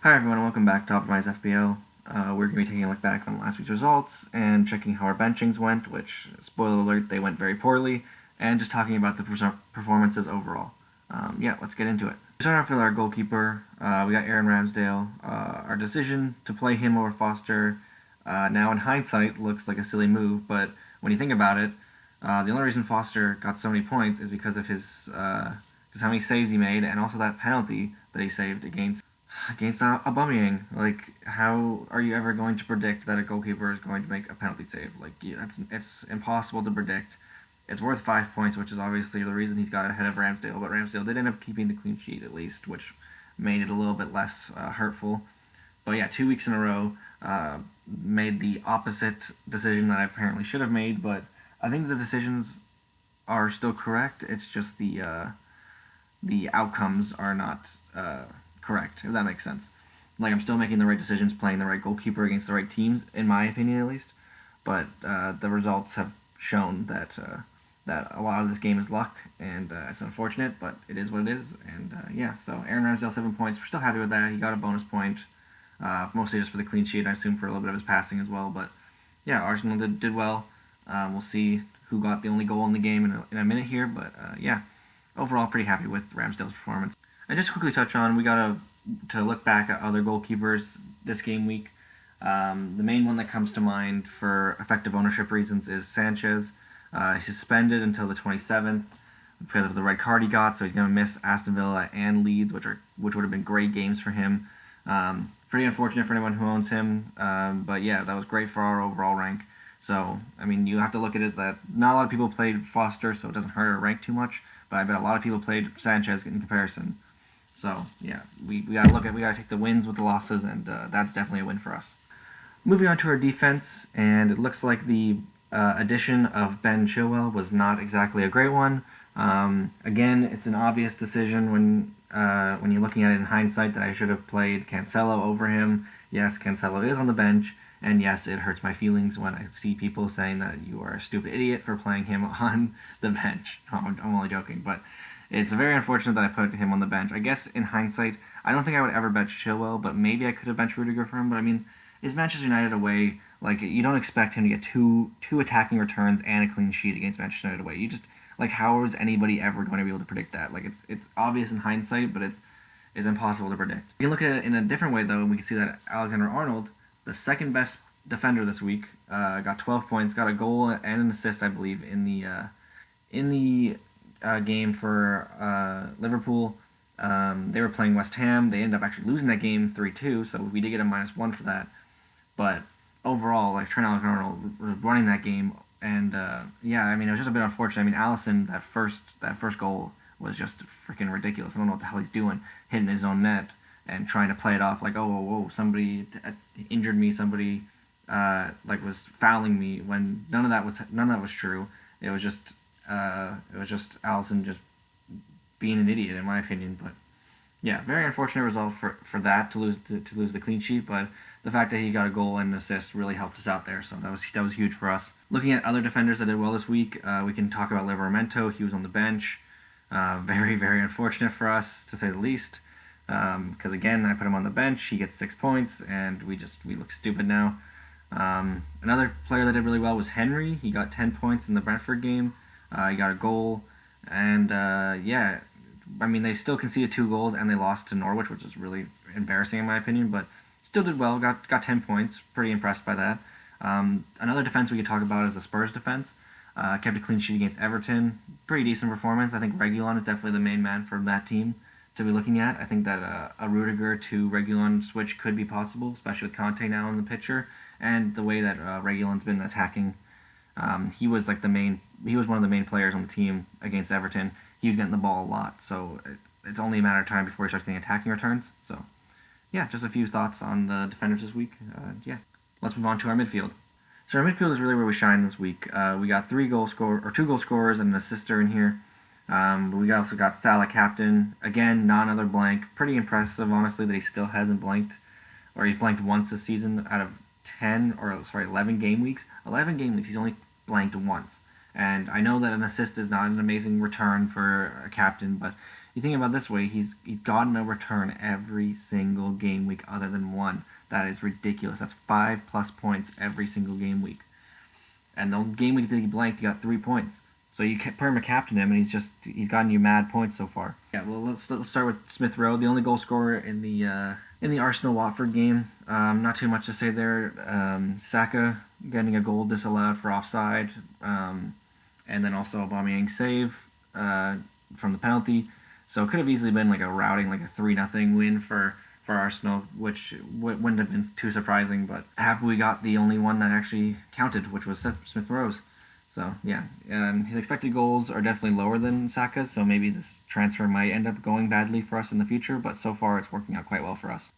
Hi everyone, and welcome back to Optimize FBO. We're going to be taking a look back on last week's results and checking how our benchings went, which, spoiler alert, they went very poorly, and just talking about the performances overall. Let's get into it. Starting off with our goalkeeper, we got Aaron Ramsdale. Our decision to play him over Foster, now in hindsight, looks like a silly move, but when you think about it, the only reason Foster got so many points is because of his how many saves he made, and also that penalty that he saved against Aubameyang. Like, how are you ever going to predict that a goalkeeper is going to make a penalty save? Like, it's impossible to predict. It's worth 5 points, which is obviously the reason he's got ahead of Ramsdale. But Ramsdale did end up keeping the clean sheet at least, which made it a little bit less hurtful. But yeah, 2 weeks in a row, made the opposite decision that I apparently should have made. But I think the decisions are still correct. It's just the outcomes are not correct, if that makes sense. Like, I'm still making the right decisions, playing the right goalkeeper against the right teams, in my opinion at least. But the results have shown that a lot of this game is luck, and it's unfortunate, but it is what it is. And so Aaron Ramsdale 7 points. We're still happy with that. He got a bonus point, mostly just for the clean sheet. I assume for a little bit of his passing as well. But yeah, Arsenal did well. We'll see who got the only goal in the game in a minute here. But overall, pretty happy with Ramsdale's performance. And just to quickly touch on, we got to look back at other goalkeepers this game week. The main one that comes to mind for effective ownership reasons is Sanchez. He's suspended until the 27th because of the red card he got, so he's going to miss Aston Villa and Leeds, which would have been great games for him. Pretty unfortunate for anyone who owns him, but yeah, that was great for our overall rank. So, I mean, you have to look at it that not a lot of people played Foster, so it doesn't hurt our rank too much, but I bet a lot of people played Sanchez in comparison. So yeah, we gotta take the wins with the losses, and that's definitely a win for us. Moving on to our defense, and it looks like the addition of Ben Chilwell was not exactly a great one. Again, it's an obvious decision when you're looking at it in hindsight that I should have played Cancelo over him. Yes, Cancelo is on the bench, and yes, it hurts my feelings when I see people saying that you are a stupid idiot for playing him on the bench. I'm only joking, but it's very unfortunate that I put him on the bench. I guess in hindsight, I don't think I would ever bench Chilwell, but maybe I could have benched Rudiger for him. But I mean, is Manchester United away? Like, you don't expect him to get two attacking returns and a clean sheet against Manchester United away. You just, like, how is anybody ever going to be able to predict that? Like, it's obvious in hindsight, but it's impossible to predict. You can look at it in a different way though, and we can see that Alexander-Arnold, the second best defender this week, got 12 points, got a goal and an assist, I believe, in the game for Liverpool. They were playing West Ham. They ended up actually losing that game 3-2, so we did get a -1 for that. But overall, like, Trent Alexander-Arnold was running that game, and I mean, it was just a bit unfortunate. I mean, Alisson, that first goal was just freaking ridiculous. I don't know what the hell he's doing, hitting his own net and trying to play it off like, oh, whoa, somebody injured me, somebody like was fouling me, when none of that was true. It was just Alisson just being an idiot, in my opinion. But yeah, very unfortunate result for that, to lose the clean sheet. But the fact that he got a goal and an assist really helped us out there, so that was huge for us. Looking at other defenders that did well this week, we can talk about Livramento. He was on the bench. Very, very unfortunate for us, to say the least. Because again, I put him on the bench. He gets 6 points, and we look stupid now. Another player that did really well was Henry. He got 10 points in the Brentford game. He got a goal, and I mean, they still conceded 2 goals and they lost to Norwich, which is really embarrassing in my opinion, but still did well. Got 10 points. Pretty impressed by that. Another defense we could talk about is the Spurs defense. Kept a clean sheet against Everton. Pretty decent performance. I think Reguilon is definitely the main man for that team to be looking at. I think that a Rudiger to Reguilon switch could be possible, especially with Conte now in the picture, and the way that Reguilon's been attacking. He was one of the main players on the team against Everton. He was getting the ball a lot, so it's only a matter of time before he starts getting attacking returns. So yeah, just a few thoughts on the defenders this week. Let's move on to our midfield. So our midfield is really where we shine this week. We got 2 goal scorers and an assister in here. But we also got Salah captain. Again, not another blank. Pretty impressive, honestly, that he still hasn't blanked, or he's blanked once this season out of 11 game weeks. 11 game weeks, he's only blanked once. And I know that an assist is not an amazing return for a captain, but you think about it this way, he's gotten a return every single game week other than one. That is ridiculous. That's 5+ points every single game week. And the game week that he blanked, he got 3 points. So you perma-captain him, and he's gotten you mad points so far. Yeah, well, let's start with Smith Rowe, the only goal scorer in the Arsenal Watford game. Not too much to say there. Saka getting a goal disallowed for offside, and then also Aubameyang save from the penalty. So it could have easily been like a routing, like a 3-0 win for Arsenal, which wouldn't have been too surprising. But happy we got the only one that actually counted, which was Smith Rowe's. So yeah, his expected goals are definitely lower than Saka's, so maybe this transfer might end up going badly for us in the future, but so far it's working out quite well for us.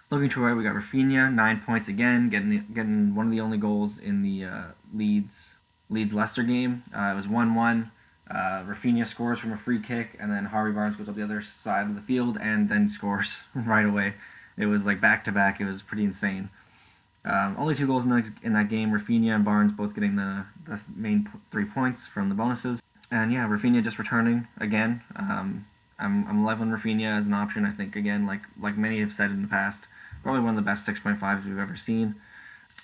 Looking to right, we got Rafinha, 9 points again, getting one of the only goals in the Leeds Leicester game. It was 1-1. Rafinha scores from a free kick, and then Harvey Barnes goes up the other side of the field and then scores right away. It was like back-to-back. It was pretty insane. Only 2 goals in that game. Rafinha and Barnes both getting the main 3 points from the bonuses. And yeah, Rafinha just returning again. I'm leveling Rafinha as an option. I think again, like many have said in the past, probably one of the best 6.5s we've ever seen.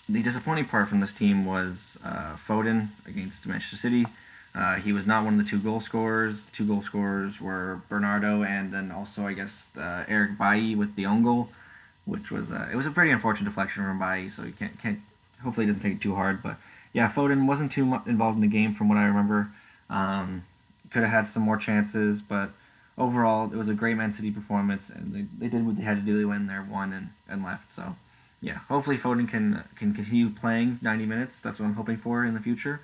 The disappointing part from this team was Foden against Manchester City. He was not one of the 2 goal scorers. 2 goal scorers were Bernardo and then also I guess Eric Bailly with the own goal, which was it was a pretty unfortunate deflection from Bailly, so he can't hopefully he doesn't take it too hard. But yeah, Foden wasn't too much involved in the game from what I remember. Could have had some more chances, but overall it was a great Man City performance, and they did what they had to do. They went in there, won, and left. So yeah, hopefully Foden can continue playing 90 minutes. That's what I'm hoping for in the future.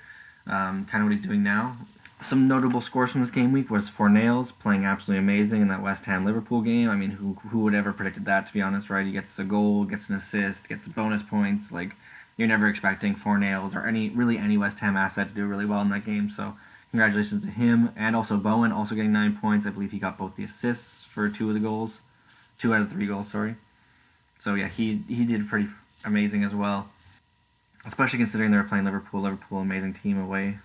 Kind of what he's doing now. Some notable scores from this game week was Fornals playing absolutely amazing in that West Ham Liverpool game. I mean, who would ever predicted that, to be honest, right? He gets a goal, gets an assist, gets bonus points. Like, you're never expecting Fornals or any West Ham asset to do really well in that game. So congratulations to him. And also Bowen also getting 9 points. I believe he got both the assists for 2 of the goals. 2 out of 3 goals, sorry. So yeah, he did pretty amazing as well. Especially considering they were playing Liverpool. Liverpool, amazing team away.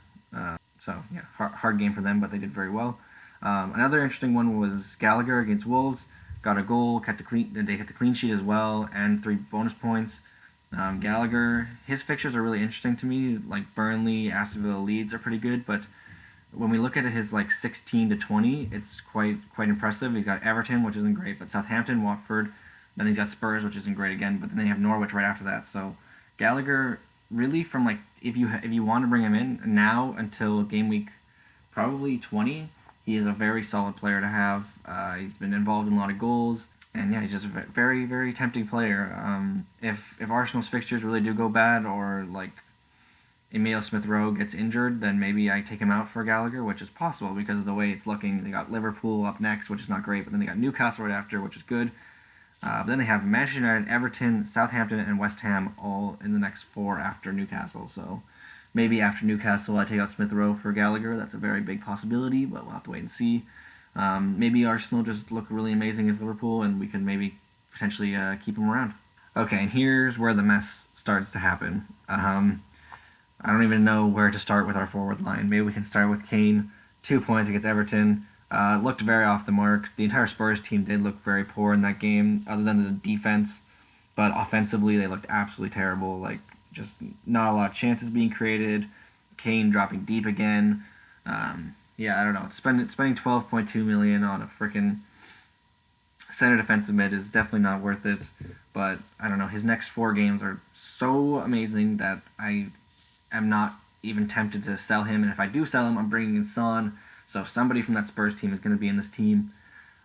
So yeah, hard game for them, but they did very well. Another interesting one was Gallagher against Wolves. Got a goal, they kept the clean sheet as well, and 3 bonus points. Gallagher, his fixtures are really interesting to me. Like Burnley, Aston Villa, Leeds are pretty good, but when we look at his like 16 to 20, it's quite impressive. He's got Everton, which isn't great, but Southampton, Watford. Then he's got Spurs, which isn't great again, but then they have Norwich right after that. So Gallagher, really, from like if you want to bring him in now until game week probably 20, he is a very solid player to have. He's been involved in a lot of goals, and yeah, he's just a very, very tempting player. If Arsenal's fixtures really do go bad, or like Emile Smith Rowe gets injured, then maybe I take him out for Gallagher, which is possible because of the way it's looking. They got Liverpool up next, which is not great, but then they got Newcastle right after, which is good. But then they have Manchester United, Everton, Southampton, and West Ham all in the next 4 after Newcastle. So maybe after Newcastle I take out Smith Rowe for Gallagher. That's a very big possibility, but we'll have to wait and see. Maybe Arsenal just look really amazing as Liverpool, and we can maybe potentially keep them around. Okay, and here's where the mess starts to happen. I don't even know where to start with our forward line. Maybe we can start with Kane, 2 points against Everton. Looked very off the mark. The entire Spurs team did look very poor in that game, other than the defense. But offensively, they looked absolutely terrible. Like, just not a lot of chances being created. Kane dropping deep again. Yeah, I don't know. Spending $12.2 million on a freaking center defensive mid is definitely not worth it. But I don't know. His next 4 games are so amazing that I am not even tempted to sell him. And if I do sell him, I'm bringing in Son. So somebody from that Spurs team is going to be in this team,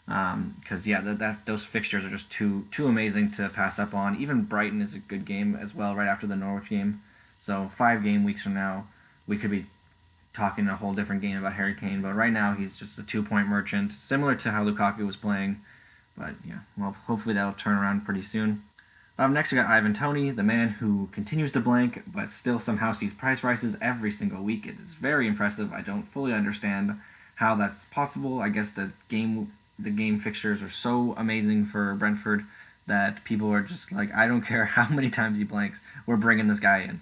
because yeah, those fixtures are just too amazing to pass up on. Even Brighton is a good game as well, right after the Norwich game. So 5 game weeks from now, we could be talking a whole different game about Harry Kane. But right now, he's just a 2-point merchant, similar to how Lukaku was playing. But yeah, well, hopefully that'll turn around pretty soon. Next we got Ivan Toney, the man who continues to blank, but still somehow sees price rises every single week. It is very impressive. I don't fully understand how that's possible. I guess the game fixtures are so amazing for Brentford that people are just like, I don't care how many times he blanks, we're bringing this guy in.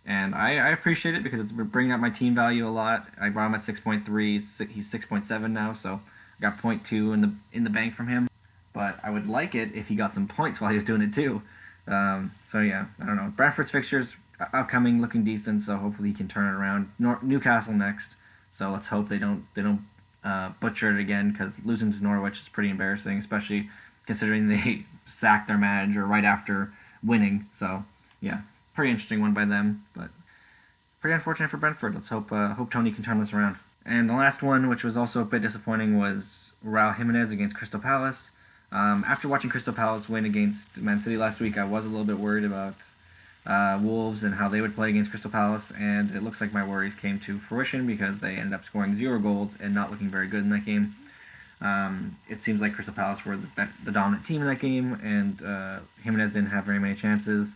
And I appreciate it because it's bringing up my team value a lot. I brought him at 6.3. He's 6.7 now, so Got zero point 0.2 in the bank from him, but I would like it if he got some points while he was doing it too. So yeah, I don't know. Brentford's fixtures upcoming looking decent, so hopefully he can turn it around. Newcastle next, so let's hope they don't butcher it again, because losing to Norwich is pretty embarrassing, especially considering they sacked their manager right after winning. So yeah, pretty interesting one by them, but pretty unfortunate for Brentford. Let's hope Tony can turn this around. And the last one, which was also a bit disappointing, was Raul Jimenez against Crystal Palace. After watching Crystal Palace win against Man City last week, I was a little bit worried about Wolves and how they would play against Crystal Palace, and it looks like my worries came to fruition because they ended up scoring 0 goals and not looking very good in that game. It seems like Crystal Palace were the dominant team in that game, and Jimenez didn't have very many chances.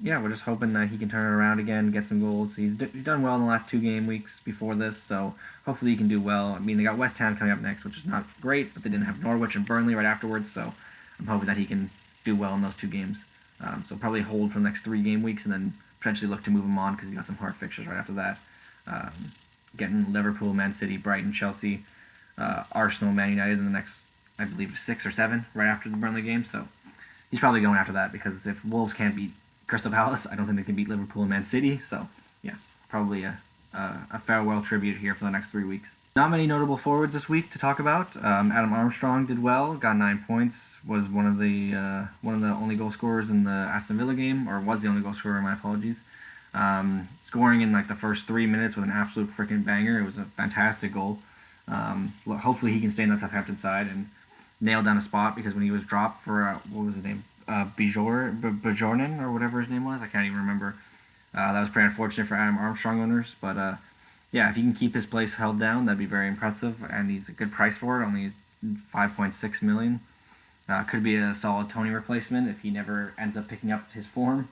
Yeah, we're just hoping that he can turn it around again, get some goals. He's done well in the last 2 game weeks before this, so hopefully he can do well. I mean, they got West Ham coming up next, which is not great, but they didn't have Norwich and Burnley right afterwards, so I'm hoping that he can do well in those 2 games. So probably hold for the next 3 game weeks and then potentially look to move him on because he got some hard fixtures right after that. Getting Liverpool, Man City, Brighton, Chelsea, Arsenal, Man United in the next, I believe, 6 or 7 right after the Burnley game, so he's probably going after that because if Wolves can't beat Crystal Palace, I don't think they can beat Liverpool and Man City, so yeah, probably a farewell tribute here for the next 3 weeks. Not many notable forwards this week to talk about. Adam Armstrong did well, got 9 points, was one of the only goal scorers in the Aston Villa game, or was the only goal scorer, my apologies. Scoring in like the first 3 minutes with an absolute freaking banger. It was a fantastic goal. Hopefully he can stay in the Southampton side and nail down a spot, because when he was dropped for, what was his name? Bjornen, or whatever his name was, I can't even remember. That was pretty unfortunate for Adam Armstrong owners, but yeah, if he can keep his place held down, that'd be very impressive, and he's a good price for it, only 5.6 million. Could be a solid Tony replacement if he never ends up picking up his form.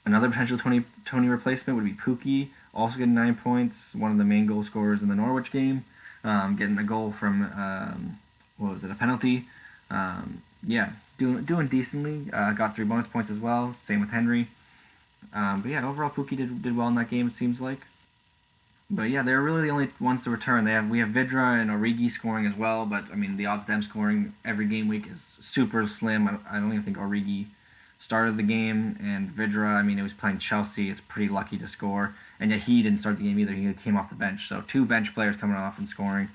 Another potential Tony replacement would be Pukki, also getting 9 points, one of the main goal scorers in the Norwich game, getting a goal from, a penalty. Yeah, doing decently. Got 3 bonus points as well, same with Henry. But yeah, overall Pukki did well in that game, it seems like. But yeah, they're really the only ones to return. We have Vidra and Origi scoring as well, but I mean the odds of them scoring every game week is super slim. I don't even think Origi started the game, and Vidra, I mean, it was playing Chelsea. It's pretty lucky to score, and yet he didn't start the game either. He came off the bench, so 2 bench players coming off and scoring.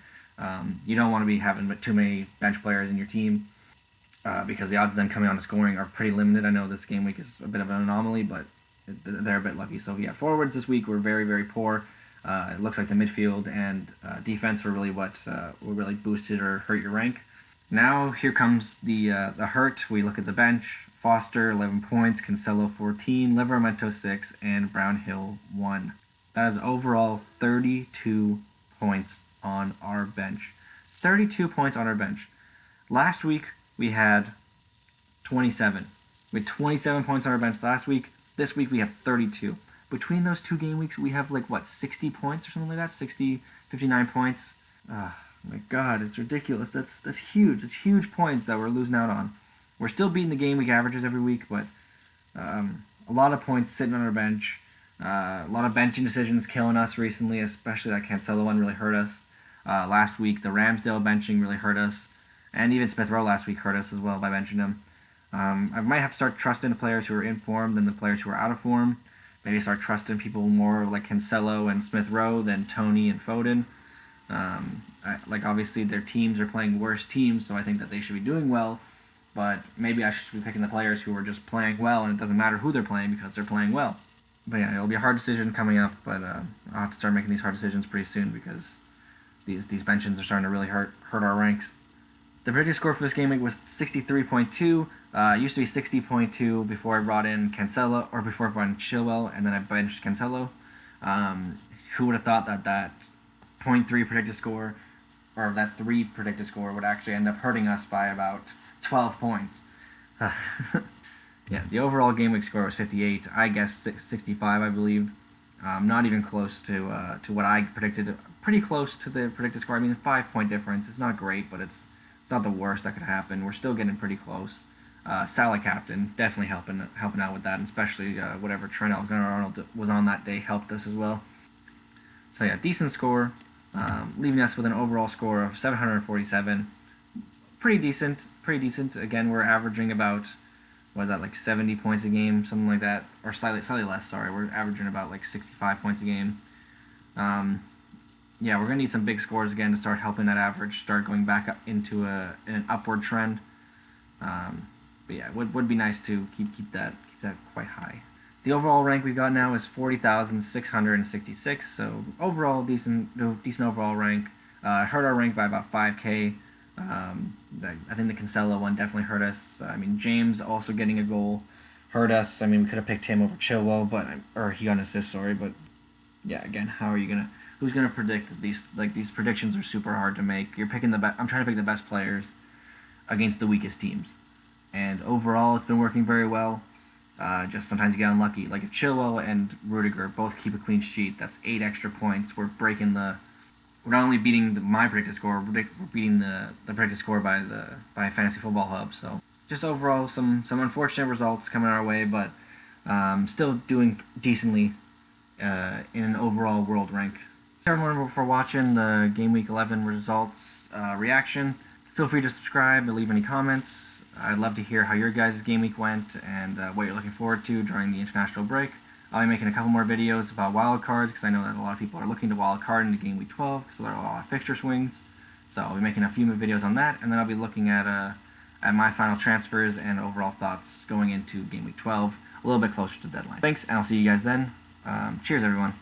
You don't want to be having too many bench players in your team because the odds of them coming on and scoring are pretty limited. I know this game week is a bit of an anomaly, but they're a bit lucky. So yeah, forwards this week were very, very poor. It looks like the midfield and defense were really what really boosted or hurt your rank. Now here comes the hurt. We look at the bench. Foster 11 points, Cancelo 14, Livramento 6, and Brownhill 1. That is overall 32 points on our bench. 32 points on our bench. Last week we had 27. We had 27 points on our bench last week. This week we have 32. Between those 2 game weeks, we have 60 points or something like that? 60, 59 points. Oh my god, it's ridiculous. That's huge. It's huge points that we're losing out on. We're still beating the game week averages every week, but a lot of points sitting on our bench. A lot of benching decisions killing us recently, especially that Cancelo one really hurt us. Last week, the Ramsdale benching really hurt us. And even Smith Rowe last week hurt us as well by benching him. I might have to start trusting the players who are in form than the players who are out of form. Maybe start trusting people more like Cancelo and Smith Rowe than Tony and Foden. Obviously their teams are playing worse teams, so I think that they should be doing well. But maybe I should be picking the players who are just playing well, and it doesn't matter who they're playing because they're playing well. But yeah, it'll be a hard decision coming up, but I'll have to start making these hard decisions pretty soon because these benchings are starting to really hurt our ranks. The predicted score for this game week was 63.2. It used to be 60.2 before I brought in Cancelo, or before I brought in Chilwell, and then I benched Cancelo. Who would have thought that 0.3 predicted score, or that 3 predicted score, would actually end up hurting us by about 12 points. Yeah, the overall game week score was 58. I guessed 65, I believe. Not even close to what I predicted. Pretty close to the predicted score. I mean, 5-point difference. It's not great, but it's not the worst that could happen. We're still getting pretty close. Salah captain, definitely helping out with that, and especially whatever Trent Alexander-Arnold was on that day helped us as well. So yeah, decent score. leaving us with an overall score of 747. Pretty decent. Again, we're averaging about, what is that, like 70 points a game, something like that, or slightly less. Sorry, we're averaging about like 65 points a game. Yeah, we're gonna need some big scores again to start helping that average start going back up into an upward trend. But yeah, would be nice to keep that quite high. The overall rank we've got now is 40,666. So overall decent overall rank. Hurt our rank by about 5K. I think the Cancelo one definitely hurt us. I mean, James also getting a goal hurt us. I mean, we could have picked him over Chilwell, or he got an assist. Sorry, but yeah, again, who's gonna predict these? Like, these predictions are super hard to make. You're picking I'm trying to pick the best players against the weakest teams, and overall, it's been working very well. Just sometimes you get unlucky. Like if Chilwell and Rudiger both keep a clean sheet, that's 8 extra points. We're not only beating my predicted score, we're beating the predicted score by Fantasy Football Hub. So just overall, some unfortunate results coming our way, but still doing decently in an overall world rank. Thanks everyone for watching the Game Week 11 results reaction. Feel free to subscribe and leave any comments. I'd love to hear how your guys' game week went and what you're looking forward to during the international break. I'll be making a couple more videos about wild cards because I know that a lot of people are looking to wild card into game week 12 because there are a lot of fixture swings. So I'll be making a few more videos on that, and then I'll be looking at my final transfers and overall thoughts going into game week 12 a little bit closer to the deadline. Thanks, and I'll see you guys then. Cheers, everyone.